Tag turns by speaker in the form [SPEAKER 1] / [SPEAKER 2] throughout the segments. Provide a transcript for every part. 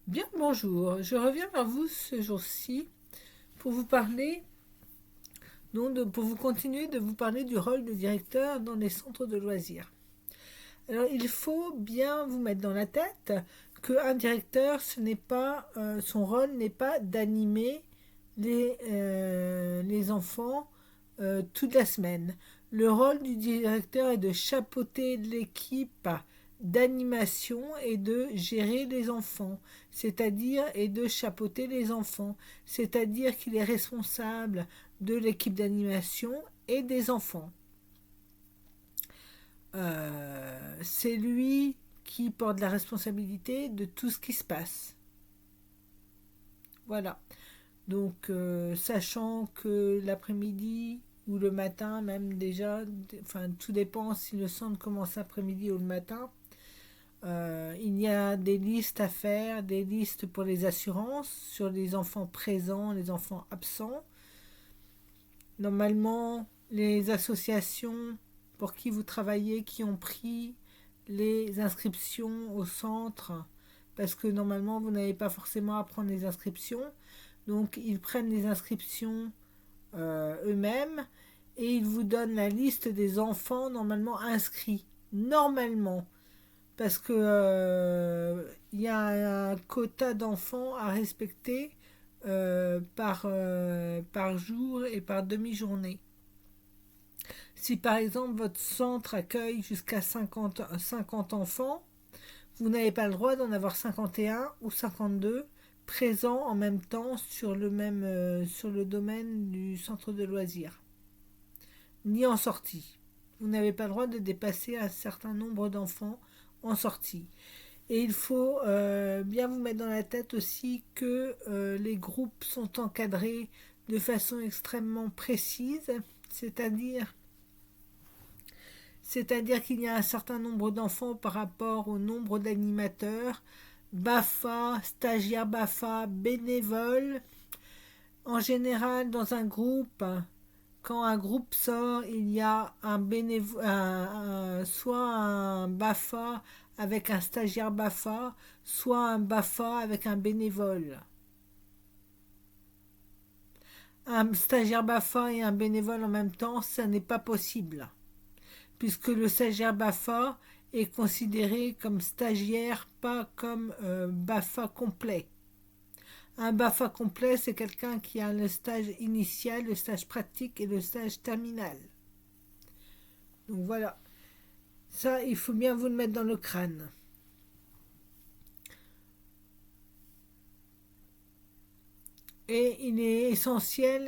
[SPEAKER 1] Bien, bonjour. Je reviens vers vous ce jour-ci pour vous parler, pour vous continuer de vous parler du rôle de directeur dans les centres de loisirs. Alors, il faut bien vous mettre dans la tête qu'un directeur, son rôle n'est pas d'animer les enfants toute la semaine. Le rôle du directeur est de chapeauter l'équipe d'animation et de gérer les enfants, c'est-à-dire et de chapeauter les enfants, c'est-à-dire qu'il est responsable de l'équipe d'animation et des enfants. C'est lui qui porte la responsabilité de tout ce qui se passe. Voilà. Donc, sachant que l'après-midi ou le matin, même déjà, enfin, tout dépend si le centre commence l'après-midi ou le matin, il y a des listes à faire, des listes pour les assurances sur les enfants présents, les enfants absents. Normalement, les associations pour qui vous travaillez, qui ont pris les inscriptions au centre, parce que normalement, vous n'avez pas forcément à prendre les inscriptions. Donc, ils prennent les inscriptions eux-mêmes et ils vous donnent la liste des enfants normalement inscrits. Normalement. Parce que y a un quota d'enfants à respecter par jour et par demi-journée. Si par exemple votre centre accueille jusqu'à 50 enfants, vous n'avez pas le droit d'en avoir 51 ou 52 présents en même temps sur le domaine du centre de loisirs, ni en sortie. Vous n'avez pas le droit de dépasser un certain nombre d'enfants en sortie. Et il faut bien vous mettre dans la tête aussi que les groupes sont encadrés de façon extrêmement précise, c'est-à-dire c'est-à-dire qu'il y a un certain nombre d'enfants par rapport au nombre d'animateurs, BAFA, stagiaires BAFA, bénévoles. En général, dans un groupe, quand un groupe sort, il y a soit un BAFA avec un stagiaire BAFA, soit un BAFA avec un bénévole. Un stagiaire BAFA et un bénévole en même temps, ça n'est pas possible, puisque le stagiaire BAFA est considéré comme stagiaire, pas comme BAFA complet. Un BAFA complet, c'est quelqu'un qui a le stage initial, le stage pratique et le stage terminal. Donc voilà, ça, il faut bien vous le mettre dans le crâne. Et il est essentiel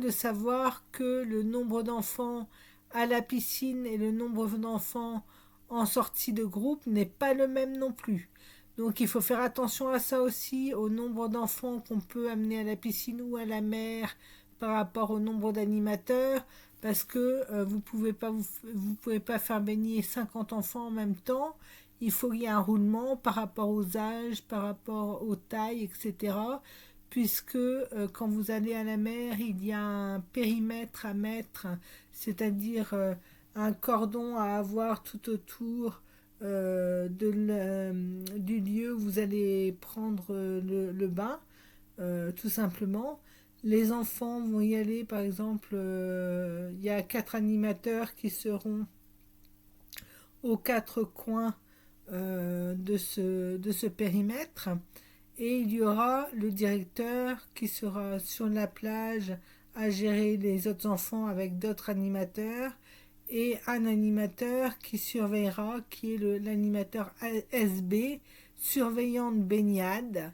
[SPEAKER 1] de savoir que le nombre d'enfants à la piscine et le nombre d'enfants en sortie de groupe n'est pas le même non plus. Donc il faut faire attention à ça aussi, au nombre d'enfants qu'on peut amener à la piscine ou à la mer par rapport au nombre d'animateurs, parce que vous pouvez pas faire baigner 50 enfants en même temps. Il faut qu'il y ait un roulement par rapport aux âges, par rapport aux tailles, etc. Puisque quand vous allez à la mer, il y a un périmètre à mettre, c'est-à-dire un cordon à avoir tout autour du lieu où vous allez prendre le bain, tout simplement. Les enfants vont y aller, par exemple, il y a 4 animateurs qui seront aux 4 coins de ce périmètre. Et il y aura le directeur qui sera sur la plage à gérer les autres enfants avec d'autres animateurs et un animateur qui surveillera, qui est l'animateur SB, surveillant de baignade.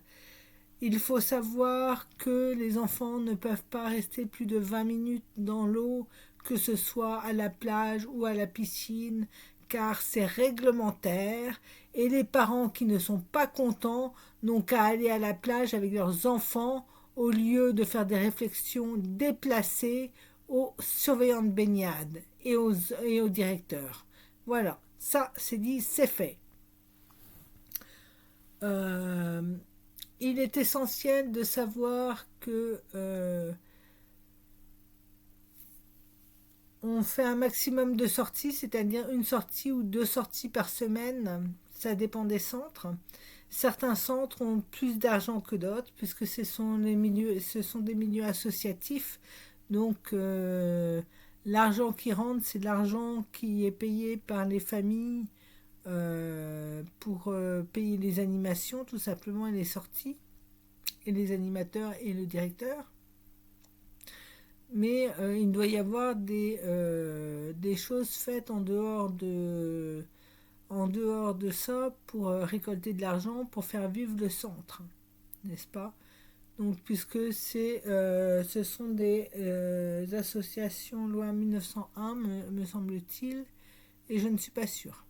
[SPEAKER 1] Il faut savoir que les enfants ne peuvent pas rester plus de 20 minutes dans l'eau, que ce soit à la plage ou à la piscine, car c'est réglementaire et les parents qui ne sont pas contents n'ont qu'à aller à la plage avec leurs enfants au lieu de faire des réflexions déplacées aux surveillants de baignade et aux directeurs. Voilà, ça c'est dit, c'est fait. Euh, il est essentiel de savoir que on fait un maximum de sorties, c'est-à-dire une sortie ou 2 sorties par semaine, ça dépend des centres. Certains centres ont plus d'argent que d'autres, puisque ce sont des milieux associatifs. Donc, l'argent qui rentre, c'est l'argent qui est payé par les familles pour payer les animations, tout simplement, et les sorties, et les animateurs et le directeur. Mais il doit y avoir des choses faites en dehors de ça pour récolter de l'argent pour faire vivre le centre, n'est-ce pas? Donc, puisque ce sont des associations loi 1901, me semble-t-il, et je ne suis pas sûre.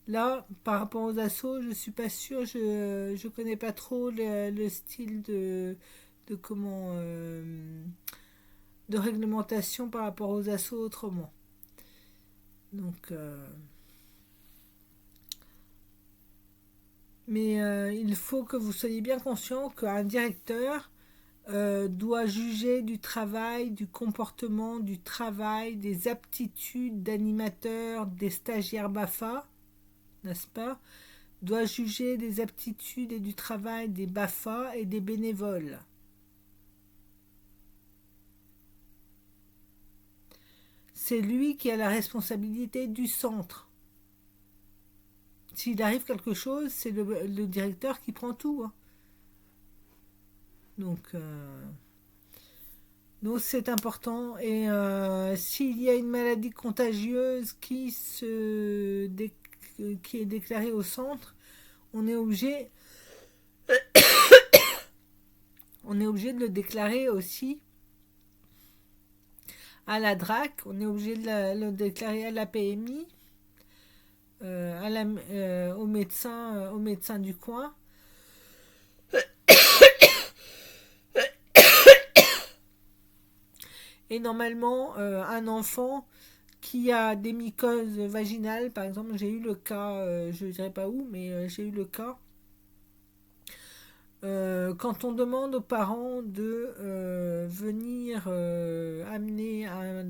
[SPEAKER 1] Là, par rapport aux assos, je suis pas sûre, je connais pas trop le style de comment de réglementation par rapport aux assos autrement. Donc, mais il faut que vous soyez bien conscient qu'un directeur doit juger du travail, du comportement, du travail, des aptitudes d'animateur, des stagiaires BAFA, n'est-ce pas? Doit juger des aptitudes et du travail des BAFA et des bénévoles. C'est lui qui a la responsabilité du centre. S'il arrive quelque chose, c'est le directeur qui prend tout. Hein. Donc c'est important. Et s'il y a une maladie contagieuse qui est déclarée au centre, on est obligé de le déclarer aussi à la DRAC, on est obligé de le déclarer à la PMI, au médecin du coin. Et normalement, un enfant qui a des mycoses vaginales, par exemple, j'ai eu le cas, je ne dirais pas où, mais j'ai eu le cas. Quand on demande aux parents de venir amener un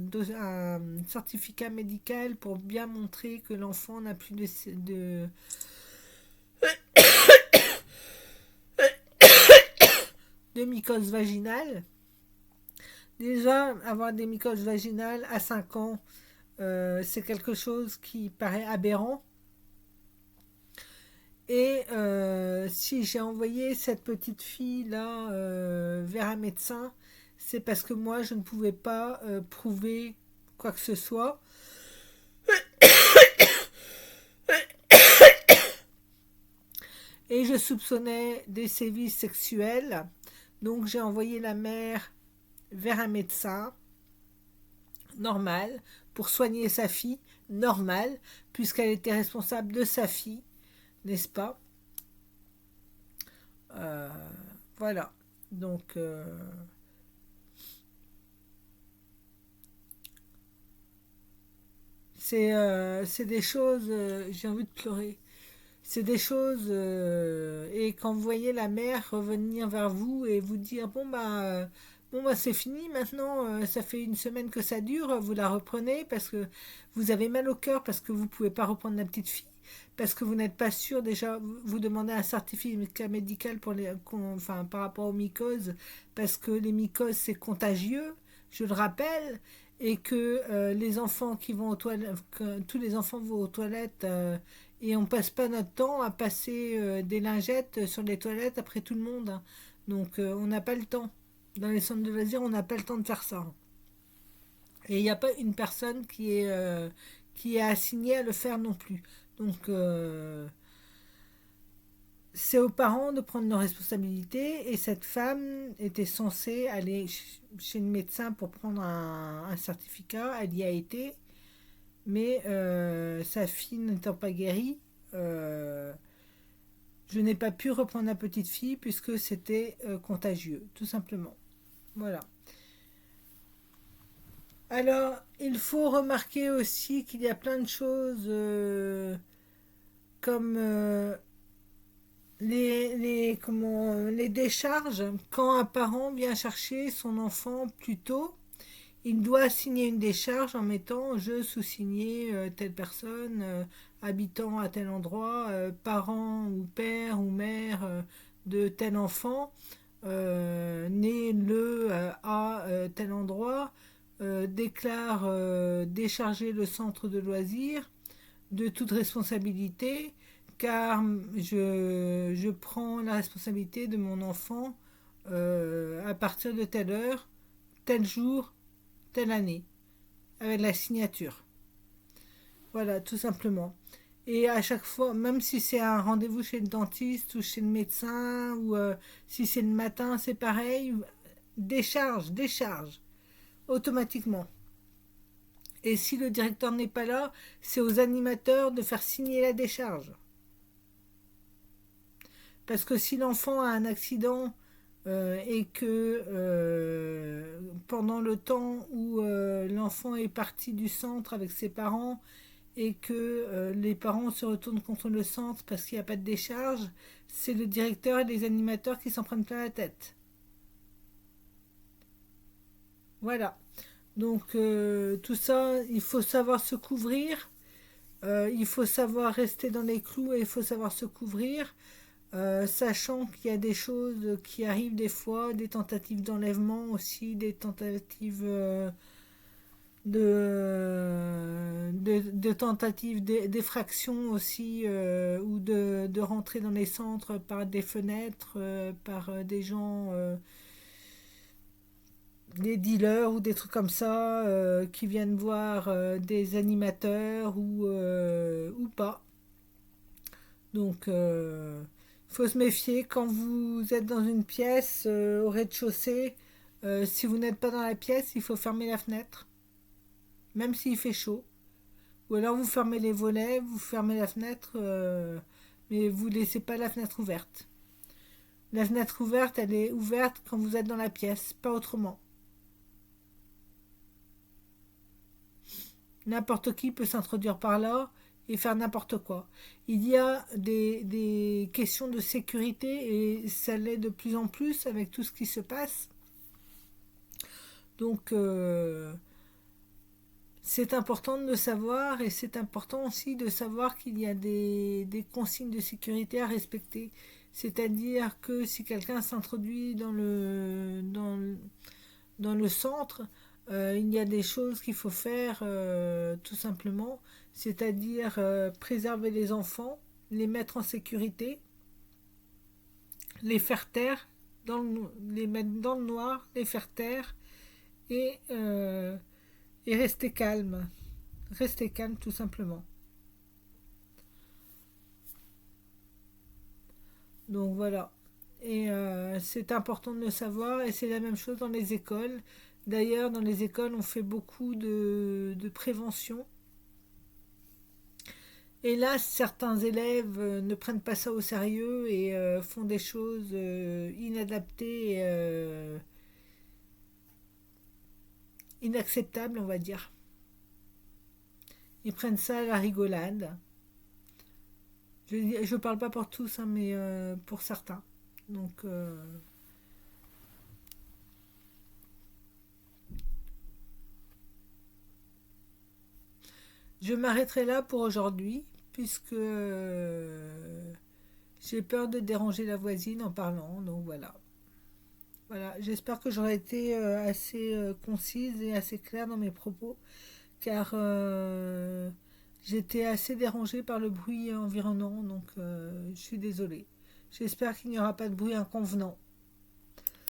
[SPEAKER 1] certificat médical pour bien montrer que l'enfant n'a plus de mycose vaginale, déjà avoir des mycoses vaginales à 5 ans, c'est quelque chose qui paraît aberrant. Et si j'ai envoyé cette petite fille-là vers un médecin, c'est parce que moi, je ne pouvais pas prouver quoi que ce soit. Et je soupçonnais des sévices sexuels. Donc j'ai envoyé la mère vers un médecin normal pour soigner sa fille, normal, puisqu'elle était responsable de sa fille, n'est-ce pas? Voilà. Donc, c'est des choses, j'ai envie de pleurer. C'est des choses, et quand vous voyez la mère revenir vers vous et vous dire bon bah c'est fini maintenant, ça fait une semaine que ça dure, vous la reprenez parce que vous avez mal au cœur, parce que vous pouvez pas reprendre la petite fille, parce que vous n'êtes pas sûr, déjà vous demandez un certificat médical par rapport aux mycoses, parce que les mycoses c'est contagieux, je le rappelle, et que les enfants qui vont aux toilettes, que tous les enfants vont aux toilettes, et on passe pas notre temps à passer des lingettes sur les toilettes après tout le monde. Hein. Donc on n'a pas le temps. Dans les centres de loisirs, on n'a pas le temps de faire ça. Et il n'y a pas une personne qui est assignée à le faire non plus. Donc c'est aux parents de prendre leurs responsabilités. Et cette femme était censée aller chez le médecin pour prendre un certificat. Elle y a été. Mais sa fille n'étant pas guérie, je n'ai pas pu reprendre la petite fille puisque c'était contagieux, tout simplement. Voilà. Alors, il faut remarquer aussi qu'il y a plein de choses comme les décharges. Quand un parent vient chercher son enfant plus tôt, il doit signer une décharge en mettant je sous-signé telle personne habitant à tel endroit, parent ou père ou mère de tel enfant, né à tel endroit, déclare décharger le centre de loisirs de toute responsabilité, car je prends la responsabilité de mon enfant à partir de telle heure, tel jour, telle année, avec la signature. Voilà, tout simplement. Et à chaque fois, même si c'est un rendez-vous chez le dentiste ou chez le médecin, ou si c'est le matin, c'est pareil, décharge, automatiquement. Et si le directeur n'est pas là, c'est aux animateurs de faire signer la décharge. Parce que si l'enfant a un accident et que pendant le temps où l'enfant est parti du centre avec ses parents et que les parents se retournent contre le centre parce qu'il n'y a pas de décharge, c'est le directeur et les animateurs qui s'en prennent plein la tête. Voilà. Donc tout ça, il faut savoir se couvrir, il faut savoir rester dans les clous et il faut savoir se couvrir, sachant qu'il y a des choses qui arrivent des fois, des tentatives d'enlèvement aussi, des tentatives de tentatives d'effraction aussi, ou de rentrer dans les centres par des fenêtres, par des gens, des dealers ou des trucs comme ça, qui viennent voir des animateurs ou pas. Donc, il faut se méfier quand vous êtes dans une pièce au rez-de-chaussée. Si vous n'êtes pas dans la pièce, il faut fermer la fenêtre, même s'il fait chaud. Ou alors vous fermez les volets, vous fermez la fenêtre, mais vous ne laissez pas la fenêtre ouverte. La fenêtre ouverte, elle est ouverte quand vous êtes dans la pièce, pas autrement. N'importe qui peut s'introduire par là et faire n'importe quoi. Il y a des questions de sécurité et ça l'est de plus en plus avec tout ce qui se passe. Donc c'est important de le savoir et c'est important aussi de savoir qu'il y a des consignes de sécurité à respecter. C'est-à-dire que si quelqu'un s'introduit dans le centre, il y a des choses qu'il faut faire tout simplement, c'est-à-dire préserver les enfants, les mettre en sécurité, les faire taire, les mettre dans le noir, les faire taire et, euh, et rester calme. Rester calme tout simplement. Donc voilà. Et c'est important de le savoir et c'est la même chose dans les écoles. D'ailleurs, dans les écoles, on fait beaucoup de prévention. Et là, certains élèves ne prennent pas ça au sérieux et font des choses inadaptées, inacceptables, on va dire. Ils prennent ça à la rigolade. Je ne parle pas pour tous, hein, mais pour certains. Donc, je m'arrêterai là pour aujourd'hui, puisque j'ai peur de déranger la voisine en parlant. Donc voilà. Voilà, j'espère que j'aurai été assez concise et assez claire dans mes propos, car j'étais assez dérangée par le bruit environnant, donc je suis désolée. J'espère qu'il n'y aura pas de bruit inconvenant.